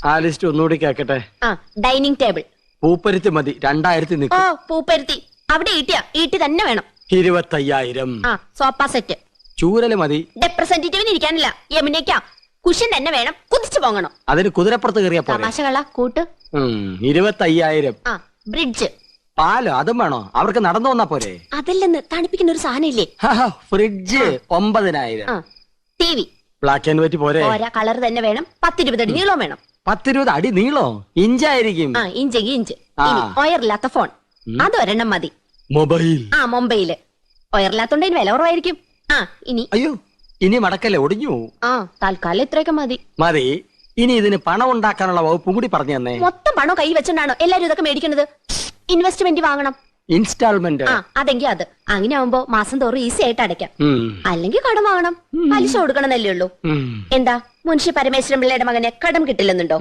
ആ ലിസ്റ്റ് ഒന്നുകൂടി കേക്കട്ടെ. ഡൈനിങ് ടേബിൾ പൂപ്പരുത്തി മതി, 2000 നിൽക്കും. പൂപ്പരുത്തി അവിടെ ഈട്ടി തന്നെ വേണം. 25,000. Sofa set. ചൂരല് മതി. റെപ്രസെന്റേറ്റീവിന് ഇരിക്കാനില്ല, യമുനയ്ക്കാ. കുഷൻ തന്നെ വേണം, കുതിച്ചു പോകണം. അതിന് കുതിരപ്പുറത്ത് കയറിയാ പോലെ. തമാശകള കൂട്ട്. 25,000. ബ്രിഡ്ജ്. പാലോ അതും വേണോ? അവർക്ക് നടന്നു വന്നാ പോരെ? അതല്ലെന്ന്, തണുപ്പിക്കുന്ന ഒരു സാധനം ഇല്ലേ? Fridge 9,000. TV. Black and white പോരെ? കളർ തന്നെ വേണം. 10-20 അടി നീളം വേണം. 10-20 അടി നീളോ? ഇഞ്ചായിരിക്കും. ഇഞ്ച്. ഒയറില്ലാത്ത ഫോൺ അതൊരെണ്ണം മതി. മൊബൈല് ഒയറില്ലാത്തോണ്ട് വില കുറവായിരിക്കും. ഇനി അയ്യോ, ഇനി മടക്കല്ലേ, ഒടിഞ്ഞു. തൽക്കാലം ഇത്രയൊക്കെ മതി. ഇനി ഇതിന് പണം ഉണ്ടാക്കാനുള്ള വകുപ്പും കൂടി പറഞ്ഞു തന്നെ. മൊത്തം പണം കൈ വെച്ചോണ്ടാണോ എല്ലാരും ഇതൊക്കെ മേടിക്കുന്നത്? ഇൻവെസ്റ്റ്മെന്റ് വാങ്ങണം. ഇൻസ്റ്റാൾമെന്റ്. അതെങ്കിൽ അത് അങ്ങനെ ആവുമ്പോ മാസം തോറും ഈസി ആയിട്ട് അടയ്ക്കാം. അല്ലെങ്കിൽ കടം വാങ്ങണം, പലിശ കൊടുക്കണമെന്നല്ലേ ഉള്ളൂ. എന്താ മുൻഷി പരമേശ്വരൻ പിള്ളയുടെ മകനെ കടം കിട്ടില്ലെന്നുണ്ടോ?